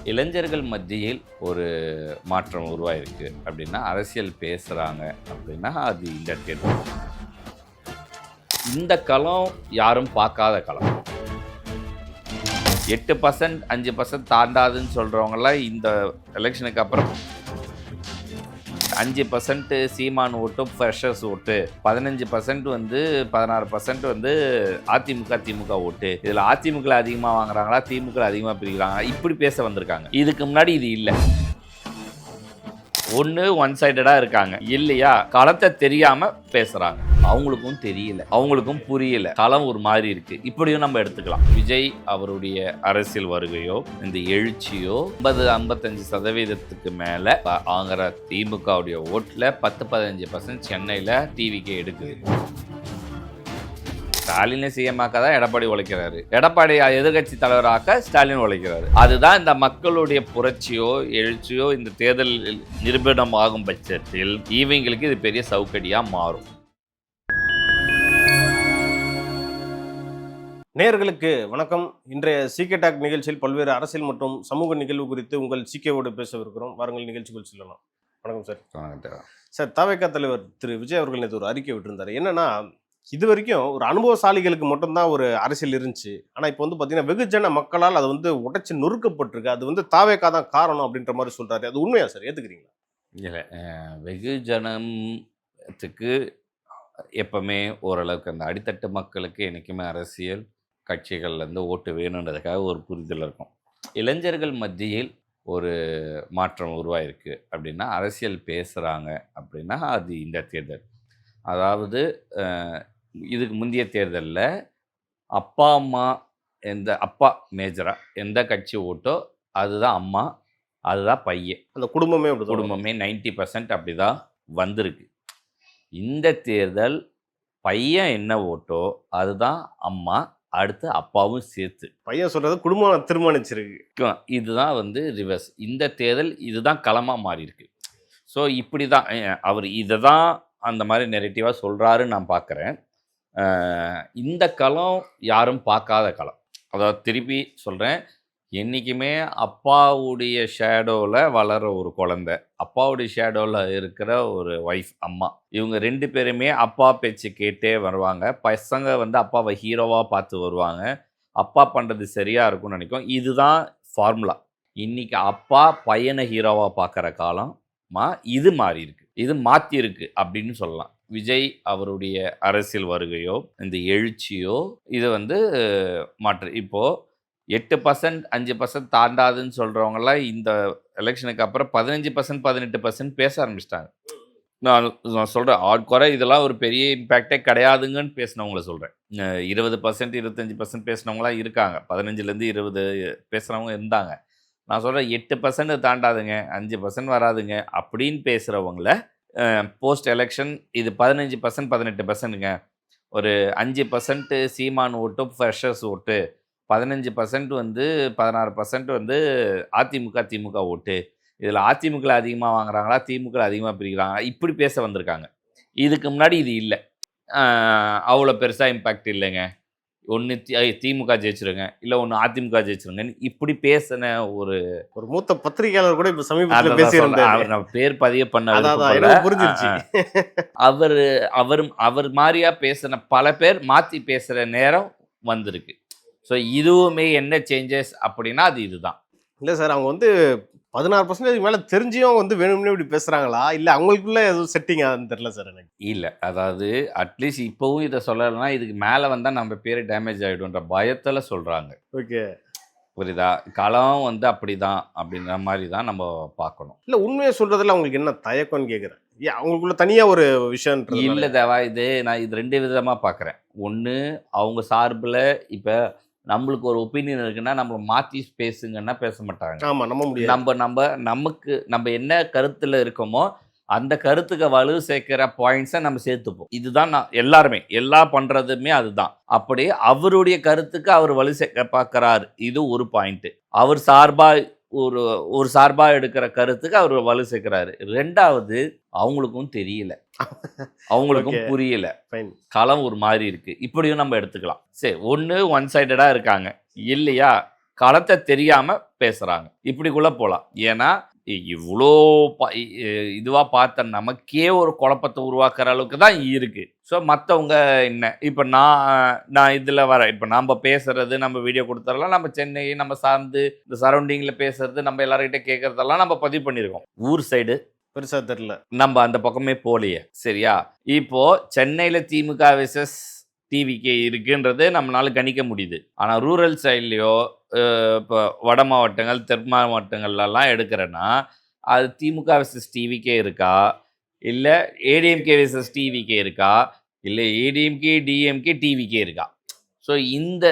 இளைஞர்கள் மத்தியில் ஒரு மாற்றம் உருவாயிருக்கு அப்படின்னா, அரசியல் பேசுகிறாங்க அப்படின்னா அது இந்த தேர்தல். இந்த களம் யாரும் பார்க்காத களம். 8% 5% தாண்டாதுன்னு சொல்கிறவங்களாம் இந்த எலெக்ஷனுக்கு அப்புறம் 5% சீமான் ஓட்டு, ஃப்ரெஷர்ஸ் ஓட்டு, 15% 16% அதிமுக திமுக ஓட்டு. இதில் அதிமுக அதிகமாக வாங்குறாங்களா, திமுக அதிகமாக பிரிக்கிறாங்களா, இப்படி பேச வந்திருக்காங்க. இதுக்கு முன்னாடி இது இல்லை. ஒன்று ஒன் சைடடாக இருக்காங்க, இல்லையா களத்தை தெரியாமல் பேசுகிறாங்க. அவங்களுக்கும் தெரியல, அவங்களுக்கும் புரியல, களம் ஒரு மாதிரி இருக்கு. இப்படியும் நம்ம எடுத்துக்கலாம். விஜய் அவருடைய அரசியல் வருகையோ இந்த எழுச்சியோ 50-55% மேலே வாங்குற திமுகவுடைய ஓட்டில் 10-15% சென்னையில் டிவிக்கு எடுக்குது. ஸ்டாலினை சிஎம்மாக்க தான் எடப்பாடி உழைக்கிறாரு, எடப்பாடி எதிர்கட்சி தலைவராக ஸ்டாலின் உழைக்கிறாரு. அதுதான் இந்த மக்களுடைய புரட்சியோ எழுச்சியோ இந்த தேர்தலில் நிரூபணம் ஆகும் பட்சத்தில் இவங்களுக்கு இது பெரிய சவுக்கடியா மாறும். நேயர்களுக்கு வணக்கம். இன்றைய சிகே டாக் நிகழ்ச்சியில் பல்வேறு அரசியல் மற்றும் சமூக நிகழ்வு குறித்து உங்கள் சிகேவோடு பேசவிருக்கிறோம். வாருங்கள் நிகழ்ச்சிக்குள் செல்லலாம். வணக்கம் சார். சார், தவேக தலைவர் திரு விஜய் அவர்கள் நேற்று ஒரு அறிக்கை விட்டிருந்தாரு. என்னன்னா, இது வரைக்கும் ஒரு அனுபவசாலிகளுக்கு மட்டும்தான் ஒரு அரசியல் இருந்துச்சு. ஆனால் இப்போ பார்த்தீங்கன்னா வெகுஜன மக்களால் அது உடைச்சு நொறுக்கப்பட்டிருக்கு. அது தாவேக்கா தான் காரணம் அப்படின்ற மாதிரி சொல்றாரு. அது உண்மையா சார்? ஏற்றுக்கிறீங்களா? இல்லை, வெகுஜனத்துக்கு எப்பவுமே ஓரளவுக்கு அந்த அடித்தட்டு மக்களுக்கு என்றைக்குமே அரசியல் கட்சிகள்லேருந்து ஓட்டு வேணுன்றதுக்காக ஒரு புரிதல் இருக்கும். இளைஞர்கள் மத்தியில் ஒரு மாற்றம் உருவாயிருக்கு அப்படின்னா, அரசியல் பேசுகிறாங்க அப்படின்னா அது இந்த தேர்தல். அதாவது இதுக்கு முந்தைய தேர்தலில் அப்பா அம்மா அப்பா மேஜராக எந்த கட்சி ஓட்டோ அதுதான் அம்மா, அதுதான் பையன், அந்த குடும்பமே 90% அப்படி தான் வந்திருக்கு. இந்த தேர்தல் பையன் என்ன ஓட்டோ அதுதான் அம்மா, அடுத்து அப்பாவும் சேர்த்து. பையன் சொல்கிறது குடும்பம் தீர்மானிச்சிருக்கு. இதுதான் ரிவர்ஸ். இந்த தேர்தல் இதுதான் களமாக மாறி இருக்கு. ஸோ இப்படி தான் அவர் இதை தான் அந்த மாதிரி நெரேட்டிவாக சொல்கிறாருன்னு நான் பார்க்குறேன். இந்த களம் யாரும் பார்க்காத களம். அதாவது திருப்பி சொல்கிறேன், என்றைக்குமே அப்பாவுடைய ஷேடோவில் வளர ஒரு குழந்தை, அப்பாவுடைய ஷேடோவில் இருக்கிற ஒரு ஒய்ஃப் அம்மா, இவங்க 2 பேருமே அப்பா பேச்சு கேட்டே வருவாங்க. பசங்க அப்பாவை ஹீரோவாக பார்த்து வருவாங்க. அப்பா பண்ணுறது சரியாக இருக்கும்னு நினைக்கும். இதுதான் ஃபார்முலா. இன்றைக்கி அப்பா பையனை ஹீரோவாக பார்க்குற காலமா இது மாறி இருக்கு, இது மாற்றிருக்கு அப்படின்னு சொல்லலாம். விஜய் அவருடைய அரசியல் வருகையோ இந்த எழுச்சியோ இது மாற்று. இப்போது 8% 5% தாண்டாதுன்னு சொல்கிறவங்களாம் இந்த எலெக்ஷனுக்கு அப்புறம் 15% 18% பேச ஆரம்பிச்சிட்டாங்க. நான் சொல்கிறேன், ஆட்குறை இதெல்லாம் ஒரு பெரிய இம்பேக்டே கிடையாதுங்கன்னு பேசினவங்கள சொல்கிறேன். 20% 25% பேசினவங்களாம் இருக்காங்க, 15லேருந்து 20 பேசுகிறவங்க இருந்தாங்க. நான் சொல்கிறேன் 8% தாண்டாதுங்க, 5% வராதுங்க அப்படின்னு பேசுகிறவங்கள போஸ்ட் எலெக்ஷன் இது 15% 18%ங்க. ஒரு 5% சீமான் ஓட்டு, ஃப்ரெஷர்ஸ் ஓட்டு, 15% 16% அதிமுக திமுக ஓட்டு. இதில் அதிமுக அதிகமாக வாங்குறாங்களா, திமுக அதிகமாக பிரிக்கிறாங்களா, இப்படி பேச வந்திருக்காங்க. இதுக்கு முன்னாடி இது இல்லை. அவ்வளோ பெருசாக இம்பேக்ட் இல்லைங்க, ஒன்று திமுக ஜெயிச்சிருங்க, இல்லை ஒன்று அதிமுக ஜெயிச்சிருங்கன்னு இப்படி பேசின ஒரு மூத்த பத்திரிகையாளர் கூட இப்போ சமீபத்தில் பேசியிருந்தார். அவர் நம்ம பேர் பதிய பண்ண அவர் மாதிரியா பேசின பல பேர் மாற்றி பேசுகிற நேரம் வந்திருக்கு. ஸோ இதுவுமே என்ன சேஞ்சஸ் அப்படின்னா அது இதுதான். இல்லை சார், அவங்க 16% மேலே தெரிஞ்சியும் வேணும்னே இப்படி பேசுகிறாங்களா, இல்லை அவங்களுக்குள்ள எதுவும் செட்டிங் ஆகுதுன்னு தெரியல சார் எனக்கு. இல்லை, அதாவது அட்லீஸ்ட் இப்போவும் இதை சொல்லலைன்னா இதுக்கு மேலே வந்தால் நம்ம பேர் டேமேஜ் ஆகிடும்ன்ற பயத்தில் சொல்கிறாங்க. ஓகே, புரியுதா? களம் அப்படி தான் அப்படின்ற மாதிரி தான் நம்ம பார்க்கணும். இல்லை, உண்மையை சொல்கிறதுல அவங்களுக்கு என்ன தயக்கம்னு கேட்குறேன். ஏன் அவங்களுக்குள்ள தனியாக ஒரு விஷயம் இல்லை தேவா, நான் இது 2 விதமாக பார்க்குறேன். ஒன்று, அவங்க சார்பில் இப்போ நம்மளுக்கு ஒரு ஒப்பீனியன் இருக்குன்னா நம்மளை மாற்றி பேசுங்கன்னா பேச மாட்டாங்க. ஆமாம், நம்ப முடியாது. நம்ம என்ன கருத்தில் இருக்கோமோ அந்த கருத்துக்கு வலு சேர்க்கிற பாயிண்ட்ஸை நம்ம சேர்த்துப்போம். இதுதான் எல்லாருமே பண்ணுறதுமே அதுதான். அப்படி அவருடைய கருத்துக்கு அவர் வலு சேர்க்க பார்க்குறாரு, இது ஒரு பாயிண்ட்டு. அவர் சார்பாக ஒரு சார்பாக எடுக்கிற கருத்துக்கு அவர் வலு சேர்க்கிறாரு. 2வது, அவங்களுக்கும் தெரியல, அவங்களுக்கும் புரியல, களம் ஒரு மாதிரி இருக்கு. இப்படியும் நம்ம எடுத்துக்கலாம். சரி, ஒன்று ஒன் சைடடாக இருக்காங்க, இல்லையா களத்தை தெரியாம பேசுறாங்க. இப்படிக்குள்ள போலாம். ஏன்னா இவ்வளோ இதுவா பார்த்த நமக்கே ஒரு குழப்பத்தை உருவாக்குற அளவுக்கு தான் இருக்கு. ஸோ மற்றவங்க என்ன இப்போ நான் இதில் வரேன். இப்போ நம்ம பேசுறது, நம்ம வீடியோ கொடுத்துறலாம், நம்ம சென்னை நம்ம சார்ந்து இந்த சரௌண்டிங்கில் பேசுறது, நம்ம எல்லார்கிட்ட கேட்கறதெல்லாம் நம்ம பதிவு பண்ணியிருக்கோம். ஊர் சைடு பெருசா தெரியல, நம்ம அந்த பக்கமே போலையே. சரியா? இப்போ சென்னையில் திமுக வெர்சஸ் டிவிகே இருக்குன்றது நம்மளால கணிக்க முடியுது. ஆனால் ரூரல் சைட்லேயோ இப்போ வட மாவட்டங்கள் தெற்கு மாவட்டங்கள்லாம் எடுக்கிறேன்னா அது திமுக வெர்சஸ் டிவிகே இருக்கா, இல்லை ஏடிஎம்கே வெர்சஸ் டிவிகே இருக்கா, இல்லை ஏடிஎம்கே டிஎம்கே டிவிகே இருக்கா? ஸோ இந்த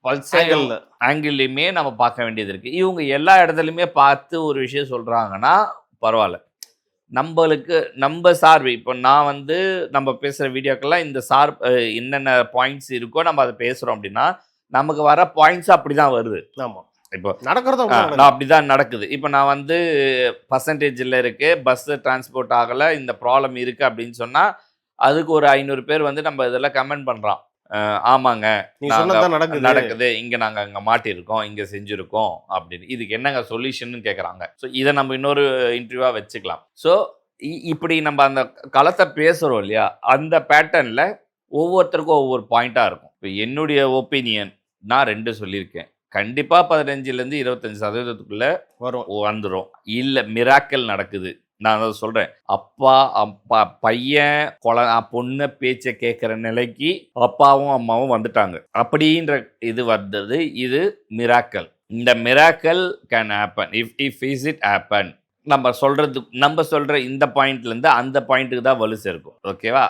பல்சேகல் ஆங்கிள்லையுமே நம்ம பார்க்க வேண்டியது இருக்குது. இவங்க எல்லா இடத்துலையுமே பார்த்து ஒரு விஷயம் சொல்கிறாங்கன்னா பரவாயில்ல. நம்மளுக்கு நம்ம சார்பு இப்போ நான் நம்ம பேசுகிற வீடியோக்கெல்லாம் இந்த என்னென்ன பாயிண்ட்ஸ் இருக்கோ நம்ம அதை பேசுகிறோம் அப்படின்னா நமக்கு வர பாயிண்ட்ஸ் அப்படி தான் வருது. ஆமாம், இப்போ நடக்கிறதா நான் அப்படி தான் நடக்குது. இப்போ நான் பர்சன்டேஜில் இருக்கு, பஸ்ஸு டிரான்ஸ்போர்ட் ஆகலை, இந்த ப்ராப்ளம் இருக்குது அப்படின்னு சொன்னால் அதுக்கு ஒரு 500 பேர் நம்ம இதெல்லாம் கமெண்ட் பண்ணுறான். ஆமாங்க நடக்குது, இங்கே நாங்கள் அங்கே மாட்டியிருக்கோம், இங்கே செஞ்சுருக்கோம் அப்படின்னு. இதுக்கு என்னங்க சொல்யூஷன் கேட்குறாங்க. ஸோ இதை நம்ம இன்னொரு இன்டர்வியூவாக வச்சுக்கலாம். ஸோ இப்படி நம்ம அந்த களத்தை பேசுகிறோம் இல்லையா, அந்த பேட்டர்னில் ஒவ்வொருத்தருக்கும் ஒவ்வொரு பாயிண்ட்டாக இருக்கும். இப்போ என்னுடைய ஒப்பீனியன் நான் 2 சொல்லியிருக்கேன். கண்டிப்பாக 15% 25% வந்துடும். இல்லை மிராக்கல் நடக்குது, நான் அதை சொல்கிறேன். அப்பா பையன் பொண்ணு பேச்சை கேட்குற நிலைக்கு அப்பாவும் அம்மாவும் வந்துட்டாங்க அப்படின்ற இது வந்தது. இது மிராக்கல். இந்த miracle can happen if is it happen. நம்ம சொல்கிற இந்த பாயிண்ட்லேருந்து அந்த பாயிண்ட்டுக்கு தான் வலு சேர்க்கும். ஓகேவா?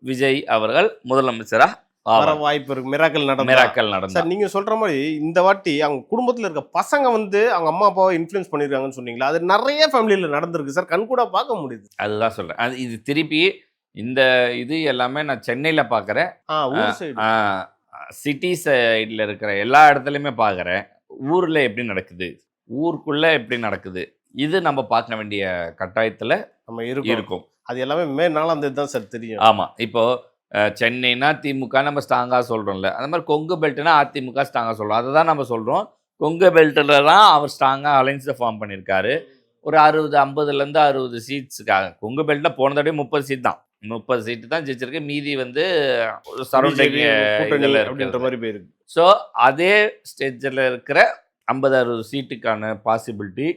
விஜய் அவர்கள் முதலமைச்சராக வாய்ப்பு இருக்கு. மிராக்கல் நடந்தது. சார், நீங்க சொல்ற மாதிரி இந்த வாட்டி அவங்க குடும்பத்துல இருக்க பசங்க அவங்க அம்மா அப்பாவை இன்ஃப்ளூயன்ஸ் பண்ணிருக்காங்கன்னு சொன்னீங்களா, அது நிறைய ஃபேமிலியில நடந்திருக்கு சார், கண்கூட பார்க்க முடியுது. அதுதான் சொல்றேன். அது இது திருப்பி இந்த இது எல்லாமே நான் சென்னையில பாக்குறேன், சிட்டி சைட்ல இருக்கிற எல்லா இடத்துலயுமே பாக்குறேன். ஊர்ல எப்படி நடக்குது, ஊருக்குள்ள எப்படி நடக்குது, இது நம்ம பார்க்க வேண்டிய கட்டாயத்துல நம்ம இருக்கும். அது எல்லாமே மே 4ஆம் தேதி தான் சார் தெரியும். ஆமா, இப்போ சென்னைனா திமுக நம்ம ஸ்ட்ராங்காக சொல்கிறோம்ல, அந்த மாதிரி கொங்கு பெல்ட்னா அதிமுக ஸ்ட்ராங்காக சொல்கிறோம். அதை தான் நம்ம சொல்கிறோம். கொங்கு பெல்ட்டில் தான் அவர் ஸ்ட்ராங்காக அலைன்ஸை ஃபார்ம் பண்ணியிருக்காரு. ஒரு 50-50லேருந்து 60 சீட்ஸுக்காக. கொங்கு பெல்ட்டில் போன தடவை 30 சீட் தான், 30 சீட்டு தான் ஜெயிச்சிருக்கு. மீதி சரௌண்டிங் அப்படின்ற மாதிரி போயிருக்கு. ஸோ அதே ஸ்டேஜில் இருக்கிற 50-60 சீட்டுக்கான பாசிபிலிட்டி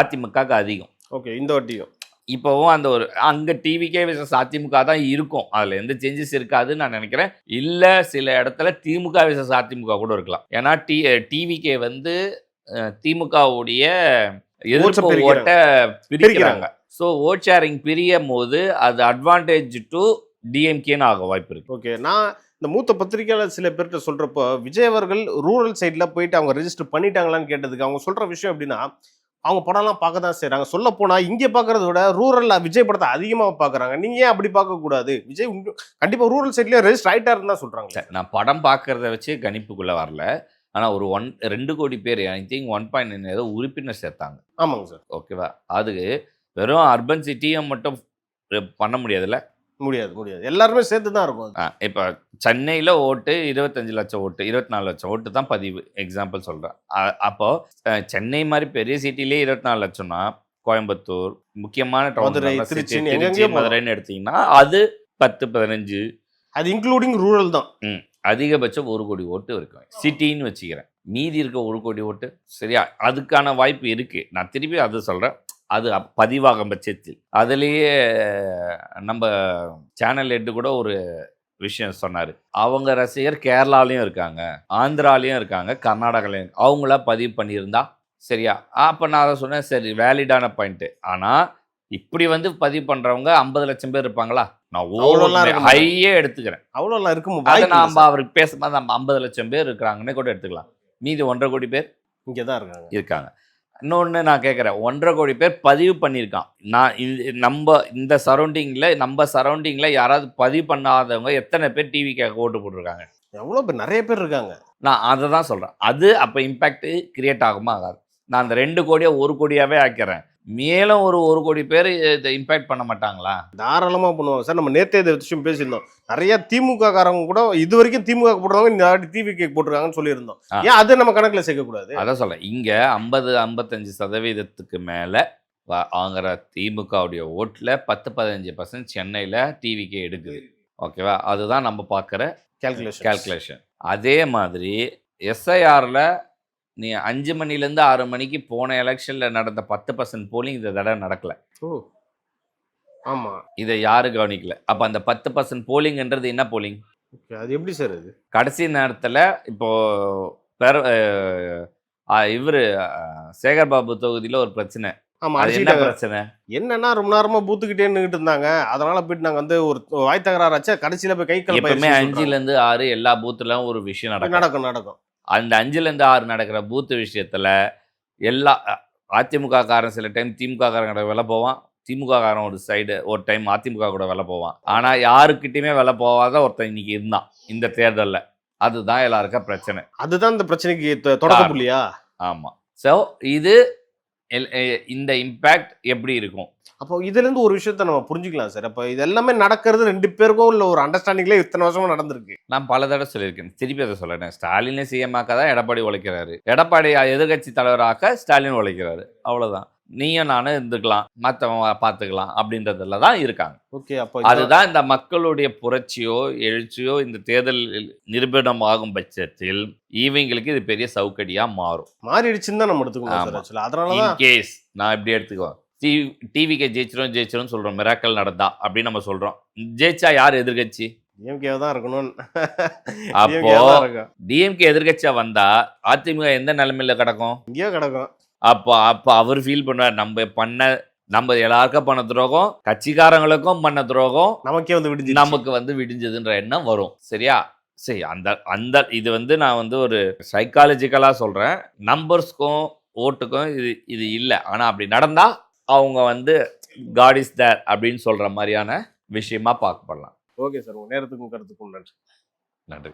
அதிமுகவுக்கு அதிகம். ஓகே, இந்த வாட்டியும் இப்போவும் அந்த அங்கே டிவிகே வெர்சஸ் அதிமுக தான் இருக்கும். அதில் எந்த சேஞ்சஸ் இருக்காதுன்னு நான் நினைக்கிறேன். இல்லை சில இடத்துல திமுக வெர்சஸ் அதிமுக கூட இருக்கலாம். ஏன்னா டிவிகே திமுகவுடைய எதிர்ப்பு ஓட்டை பிரிக்கிறாங்க. ஸோ ஓட் ஷேரிங் பிரியும் போது அது அட்வான்டேஜ் டு டிஎம்கேன்னு ஆக வாய்ப்பு இருக்கு. ஓகே, நான் இந்த மூத்த பத்திரிகையாளர் சில பேர்கிட்ட சொல்றப்போ விஜய் அவர்கள் ரூரல் சைடில் போயிட்டு அவங்க ரெஜிஸ்டர் பண்ணிட்டாங்களான்னு கேட்டதுக்கு அவங்க சொல்ற விஷயம் எப்படின்னா, அவங்க படம்லாம் பார்க்க தான் செய்கிறாங்க. சொல்ல போனால் இங்கே பார்க்குறத விட ரூரலில் விஜய் படத்தை அதிகமாக பார்க்குறாங்க. நீங்கள் ஏன் அப்படி பார்க்கக்கூடாது? விஜய் கண்டிப்பாக ரூரல் சைட்லேயே ரெஜிஸ்டர் ஆகிட்டாருன்னு தான் சொல்கிறாங்க. நான் படம் பார்க்குறத வச்சு கணிப்புக்குள்ளே வரல. ஆனால் ஒரு 2 கோடி பேர், ஐ திங்க் 1.9 ஏதோ உறுப்பினர் சேர்த்தாங்க. ஆமாங்க சார். ஓகேவா? அது வெறும் அர்பன் சிட்டியை மட்டும் பண்ண முடியாதுல்ல? முடியாது எல்லாருமே சேர்த்து தான் இருக்கும். இப்போ சென்னையில் ஓட்டு 25 லட்சம் ஓட்டு, 24 லட்சம் ஓட்டு தான் பதிவு, எக்ஸாம்பிள் சொல்கிறேன். அப்போது சென்னை மாதிரி பெரிய சிட்டிலே 24 லட்சம்னா, கோயம்புத்தூர் முக்கியமான மதுரை, திருச்சி, மதுரைன்னு எடுத்தீங்கன்னா அது 10-15, அது இன்க்ளூடிங் ரூரல் தான். அதிகபட்சம் 1 கோடி ஓட்டு இருக்கும் சிட்டின்னு வச்சுக்கிறேன். மீதி இருக்க 1 கோடி ஓட்டு சரியா, அதுக்கான வாய்ப்பு இருக்குது. நான் திருப்பி அது சொல்கிறேன். அது பதிவாகும் பட்சத்தில் அதுலேயே நம்ம சேனல் ஹெட்டு கூட ஒரு விஷயம் சொன்னார். அவங்க ரசிகர் கேரளாலையும் இருக்காங்க, ஆந்திராலையும் இருக்காங்க, கர்நாடகாலையும் அவங்கள பதிவு பண்ணியிருந்தா சரியா. அப்போ நான் அதை சொன்னேன், சரி வேலிடான பாயிண்ட்டு. ஆனால் இப்படி பதிவு பண்ணுறவங்க 50 லட்சம் பேர் இருப்பாங்களா? நான் ஹையே எடுத்துக்கிறேன். அவ்வளோலாம் இருக்கும். அதை நாம் அவருக்கு பேசும்போது நம்ம 50 லட்சம் பேர் இருக்கிறாங்கன்னே கூட எடுத்துக்கலாம். மீதி 1.5 கோடி பேர் இங்கே தான் இருக்காங்க. இன்னொன்று நான் கேட்குறேன், 1.5 கோடி பேர் பதிவு பண்ணியிருக்கான். நான் இந்த சரௌண்டிங்கில் யாராவது பதிவு பண்ணாதவங்க எத்தனை பேர் டிவிக்காக ஓட்டு போட்டிருக்காங்க? எவ்வளோ பேர்? நிறைய பேர் இருக்காங்க. நான் அதை தான் சொல்கிறேன். அது அப்போ இம்பேக்ட் கிரியேட் ஆகுமா ஆகாது? நான் அந்த 2 கோடியை 1 கோடியாவே ஆக்கிறேன். மேலும் ஒரு 1 கோடி பேர் இதை இம்பாக்ட் பண்ண மாட்டாங்களா? தாராளமா பண்ணுவாங்க சார். நம்ம நேத்தே இதை விஷயம் பேசியிருந்தோம். நிறைய திமுக காரங்க கூட இது வரைக்கும் திமுக போடுறவங்க இந்த வாட்டி டிவிக்கு போட்டிருக்காங்கன்னு சொல்லியிருந்தோம். ஏன் அதை நம்ம கணக்குல சேர்க்க கூடாது? அதான் சொல்றேன். இங்க 50-55% மேல வாங்குற திமுகவுடைய ஓட்டுல 10-15% சென்னையில டிவிக்கு எடுக்குது. ஓகேவா? அதுதான் நம்ம பார்க்குற கேல்குலேஷன். அதே மாதிரி எஸ்ஐஆர்ல நீ 5 மணிலேருந்து 6 மணிக்கு போன எலெக்ஷன்ல நடந்த 10% போலிங் இந்த தடவை நடக்கல. ஆமா, இதை யாரும் கவனிக்கல. அப்ப அந்த 10% போலிங்ன்றது என்ன போலிங்? அது எப்படி சார்? அது கடைசி நேரத்துல இப்போ இவரு சேகர்பாபு தொகுதியில ஒரு பிரச்சனை. என்ன பிரச்சனை? என்னன்னா ரொம்ப நேரமா பூத்துக்கிட்டே நின்னுட்டு இருந்தாங்க. அதனால போயிட்டு நாங்க வந்து ஒரு வாய் தகராறாச்சா, கடைசியில போய் கை எப்பவுமே 5லேருந்து 6 எல்லா பூத்துலயும் ஒரு விஷயம் நடக்கும். அந்த 5லேருந்து 6 நடக்கிற பூத்து விஷயத்துல எல்லா அதிமுக காரன் சில டைம் திமுக காரங்க விலை போவான், திமுக காரன் ஒரு சைடு ஒரு டைம் அதிமுக கூட விலை போவான். ஆனா யாருக்கிட்டையுமே விலை போவாத ஒருத்தன் இன்னைக்கு இருந்தான் இந்த தேர்தல்ல. அதுதான் எல்லாருக்கும் பிரச்சனை. அதுதான் இந்த பிரச்சனைக்கு தொடக்க புள்ளியா? ஆமா. ஸோ இது இந்த இம்பேக்ட் எப்படி இருக்கும்? அப்போ இதுல இருந்து ஒரு விஷயத்த நம்ம புரிஞ்சுக்கலாம் சார். அப்ப இது எல்லாமே நடக்கிறது 2 பேருக்கும் உள்ள ஒரு அண்டர்ஸ்டாண்டிங்ல இத்தனை வருஷமா நடந்திருக்கு. நான் பல தடவை சொல்லியிருக்கேன், திருப்பி அதை சொல்றேன். ஸ்டாலினை சிஎம் ஆக்கதான் எடப்பாடி உழைக்கிறாரு, எடப்பாடி எதிர்கட்சி தலைவராக ஸ்டாலின் உழைக்கிறாரு. அவ்வளவுதான். நீயும் நானும் இருந்துக்கலாம், மற்றவங்க பார்த்துக்கலாம் அப்படின்றதுல தான் இருக்காங்க. ஓகே, அப்போ அதுதான் இந்த மக்களுடைய புரட்சியோ எழுச்சியோ இந்த தேர்தல் நிரூபணம் ஆகும் பட்சத்தில் இவங்களுக்கு இது பெரிய சவுக்கடியா மாறிடுச்சுன்னு தான் நம்ம எடுத்துக்கணும். அதனால கேஸ் நான் எப்படி எடுத்துக்குவேன், டிவிக்கு ஜெயிச்சிரும் சொல்றோம், மிராக்கல் நடந்தா அப்படின்னு நம்ம சொல்றோம். ஜெயிச்சா யார் எதிர்கட்சி? டிஎம்கே தான் இருக்கணும். அப்போ டிஎம்கே எதிர்கட்சியா வந்தா அதிமுக எந்த நிலைமையில கிடக்கும்? இங்கேயோ கிடக்கும். அப்போ அவர் ஃபீல் பண்ணுவார், நம்ம எல்லாருக்கும் பண்ண துரோகம், கட்சிக்காரங்களுக்கும் பண்ண துரோகம் நமக்கு வந்து விடிஞ்சதுன்ற எண்ணம் வரும். சரியா? சரி, அந்த இது வந்து நான் வந்து ஒரு சைக்காலஜிக்கலா சொல்றேன். நம்பர்ஸ்க்கும் ஓட்டுக்கும் இது இல்லை. ஆனா அப்படி நடந்தா அவங்க வந்து காட் இஸ் தேர் அப்படின்னு சொல்ற மாதிரியான விஷயமா பார்க்கப்படலாம். ஓகே சார், உங்க நேரத்துக்கும் கருத்துக்கும் நன்றி.